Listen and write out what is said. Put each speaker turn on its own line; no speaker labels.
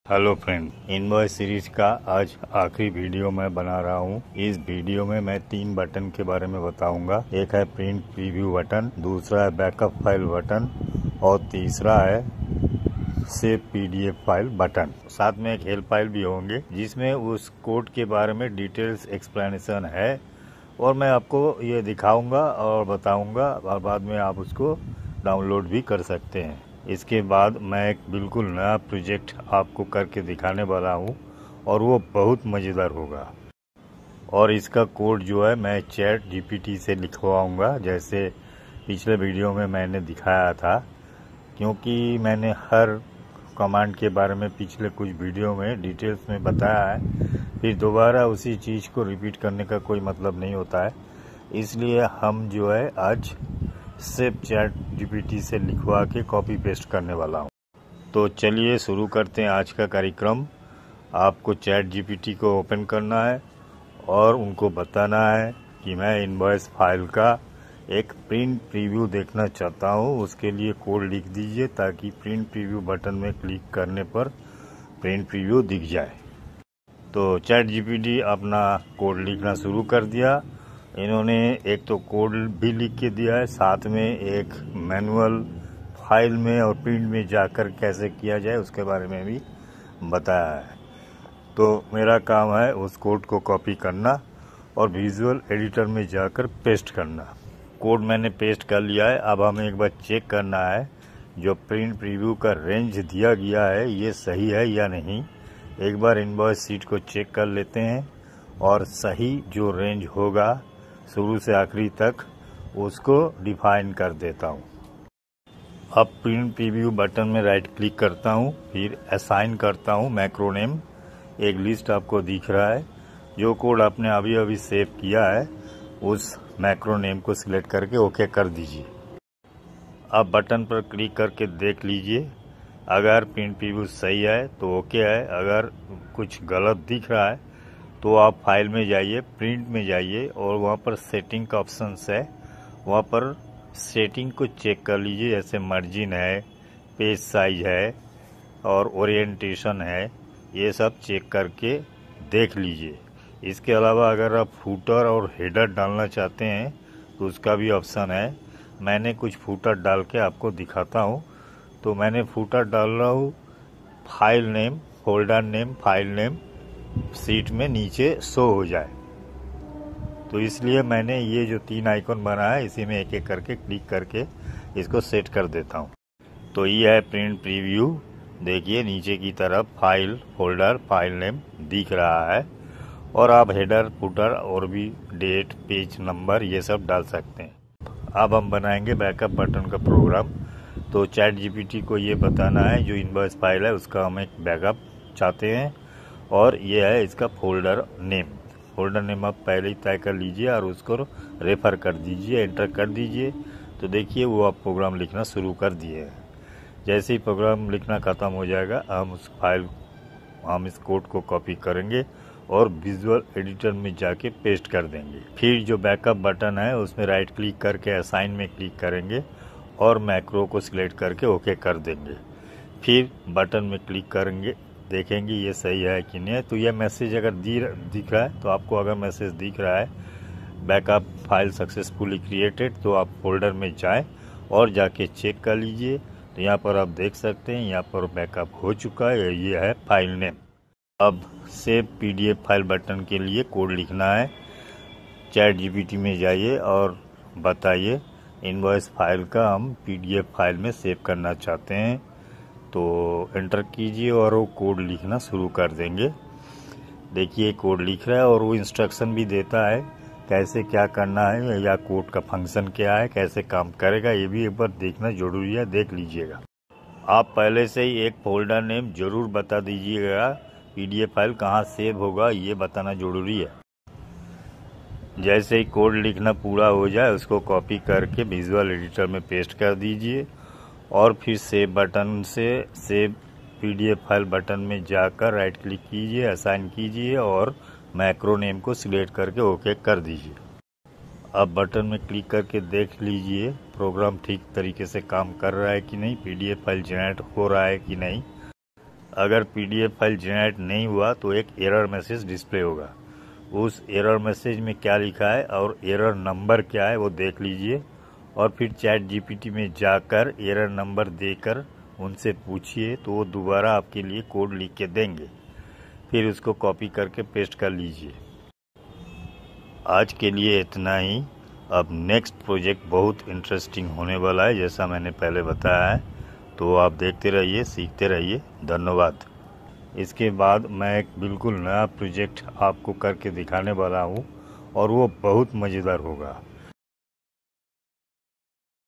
Hello friend, invoice series का आज आखिरी वीडियो मैं बना रहा हूँ। इस वीडियो में मैं 3 बटन के बारे में बताऊंगा। एक है प्रिंट प्रीव्यू बटन, दूसरा है बैकअप फाइल बटन और तीसरा है सेव पीडीएफ फाइल बटन। साथ में एक हेल्प फाइल भी होंगे जिसमें उस कोड के बारे में डिटेल्स एक्सप्लेनेशन है और मैं आपको ये दिखाऊंगा और बताऊंगा और बाद में आप उसको डाउनलोड भी कर सकते हैं। इसके बाद मैं एक बिल्कुल नया प्रोजेक्ट आपको करके दिखाने वाला हूँ और वो बहुत मज़ेदार होगा। और इसका कोड जो है मैं चैट जीपीटी से लिखवाऊंगा, जैसे पिछले वीडियो में मैंने दिखाया था। क्योंकि मैंने हर कमांड के बारे में पिछले कुछ वीडियो में डिटेल्स में बताया है, फिर दोबारा उसी चीज़ को रिपीट करने का कोई मतलब नहीं होता है। इसलिए हम जो है आज सिर्फ चैट जीपीटी से लिखवा के कॉपी पेस्ट करने वाला हूँ। तो चलिए शुरू करते हैं आज का कार्यक्रम। आपको चैट जीपीटी को ओपन करना है और उनको बताना है कि मैं इनवॉइस फाइल का एक प्रिंट प्रीव्यू देखना चाहता हूँ। उसके लिए कोड लिख दीजिए ताकि प्रिंट प्रीव्यू बटन में क्लिक करने पर प्रिंट प्रीव्यू दिख जाए। तो चैट जीपीटी अपना कोड लिखना शुरू कर दिया। इन्होंने एक तो कोड भी लिख के दिया है, साथ में एक मैनुअल फाइल में और प्रिंट में जाकर कैसे किया जाए उसके बारे में भी बताया है। तो मेरा काम है उस कोड को कॉपी करना और विजुअल एडिटर में जाकर पेस्ट करना। कोड मैंने पेस्ट कर लिया है। अब हमें एक बार चेक करना है जो प्रिंट प्रीव्यू का रेंज दिया गया है ये सही है या नहीं। एक बार इनवॉइस शीट को चेक कर लेते हैं और सही जो रेंज होगा शुरू से आखिरी तक उसको डिफाइन कर देता हूँ। अब प्रिंट प्रीव्यू बटन में राइट क्लिक करता हूँ, फिर असाइन करता हूँ मैक्रो नेम। एक लिस्ट आपको दिख रहा है। जो कोड आपने अभी अभी सेव किया है उस मैक्रो नेम को सिलेक्ट करके ओके कर दीजिए। अब बटन पर क्लिक करके देख लीजिए, अगर प्रिंट प्रीव्यू सही है तो ओके है। अगर कुछ गलत दिख रहा है तो आप फाइल में जाइए, प्रिंट में जाइए और वहाँ पर सेटिंग का ऑप्शंस है, वहाँ पर सेटिंग को चेक कर लीजिए। जैसे मार्जिन है, पेज साइज है और ओरिएंटेशन है, ये सब चेक करके देख लीजिए। इसके अलावा अगर आप फूटर और हेडर डालना चाहते हैं तो उसका भी ऑप्शन है। मैंने कुछ फूटर डाल के आपको दिखाता हूँ। तो मैंने फूटर डाल रहा हूँ file name, folder name, file name sheet में नीचे शो हो जाए। तो इसलिए मैंने ये जो 3 आइकन बना है इसी में एक एक करके क्लिक करके इसको सेट कर देता हूँ। तो ये है प्रिंट प्रीव्यू। देखिए नीचे की तरफ फाइल, फोल्डर, फाइल नेम दिख रहा है और आप हेडर, फुटर और भी डेट, पेज नंबर ये सब डाल सकते हैं। अब हम बनाएंगे बैकअप बटन का प्रोग्राम। तो चैट जीपीटी को ये बताना है जो इनवॉइस फाइल है उसका हम एक बैकअप चाहते हैं और ये है इसका फोल्डर नेम। फोल्डर नेम आप पहले ही तय कर लीजिए और उसको रेफर कर दीजिए, एंटर कर दीजिए। तो देखिए वो आप प्रोग्राम लिखना शुरू कर दिए हैं। जैसे ही प्रोग्राम लिखना ख़त्म हो जाएगा हम इस कोड को कॉपी करेंगे और विजुअल एडिटर में जाके पेस्ट कर देंगे। फिर जो बैकअप बटन है उसमें राइट क्लिक करके असाइन में क्लिक करेंगे और मैक्रो को सिलेक्ट करके ओके कर देंगे। फिर बटन में क्लिक करेंगे, देखेंगे ये सही है कि नहीं। तो ये मैसेज अगर दिख रहा है तो आपको अगर मैसेज दिख रहा है बैकअप फाइल सक्सेसफुली क्रिएटेड तो आप फोल्डर में जाएं और जाके चेक कर लीजिए। तो यहाँ पर आप देख सकते हैं यहाँ पर बैकअप हो चुका है। ये है फाइल नेम। अब सेव पीडीएफ फाइल बटन के लिए कोड लिखना है। चैट जीपीटी में जाइए और बताइए इनवॉइस फाइल का हम पीडीएफ फाइल में सेव करना चाहते हैं। तो एंटर कीजिए और वो कोड लिखना शुरू कर देंगे। देखिए कोड लिख रहा है और वो इंस्ट्रक्शन भी देता है कैसे क्या करना है या कोड का फंक्शन क्या है, कैसे काम करेगा, ये भी एक बार देखना जरूरी है, देख लीजिएगा। आप पहले से ही एक फोल्डर नेम जरूर बता दीजिएगा, पीडीएफ फाइल कहाँ सेव होगा ये बताना जरूरी है। जैसे ही कोड लिखना पूरा हो जाए उसको कॉपी करके विजुअल एडिटर में पेस्ट कर दीजिए और फिर सेव बटन से सेव पीडीएफ फाइल बटन में जाकर राइट क्लिक कीजिए, असाइन कीजिए और मैक्रो नेम को सिलेक्ट करके ओके कर दीजिए। अब बटन में क्लिक करके देख लीजिए प्रोग्राम ठीक तरीके से काम कर रहा है कि नहीं, पीडीएफ फाइल जनरेट हो रहा है कि नहीं। अगर PDF फाइल जनरेट नहीं हुआ तो एक एरर मैसेज डिस्प्ले होगा। उस एरर मैसेज में क्या लिखा है और एरर नंबर क्या है वो देख लीजिए, और फिर ChatGPT में जाकर एरर नंबर देकर उनसे पूछिए तो वो दोबारा आपके लिए कोड लिख के देंगे। फिर उसको कॉपी करके पेस्ट कर लीजिए। आज के लिए इतना ही। अब नेक्स्ट प्रोजेक्ट बहुत इंटरेस्टिंग होने वाला है, जैसा मैंने पहले बताया है, तो आप देखते रहिए, सीखते रहिए। धन्यवाद। इसके बाद मैं एक बिल्कुल नया प्रोजेक्ट आपको करके दिखाने वाला हूँ और वो बहुत मज़ेदार होगा।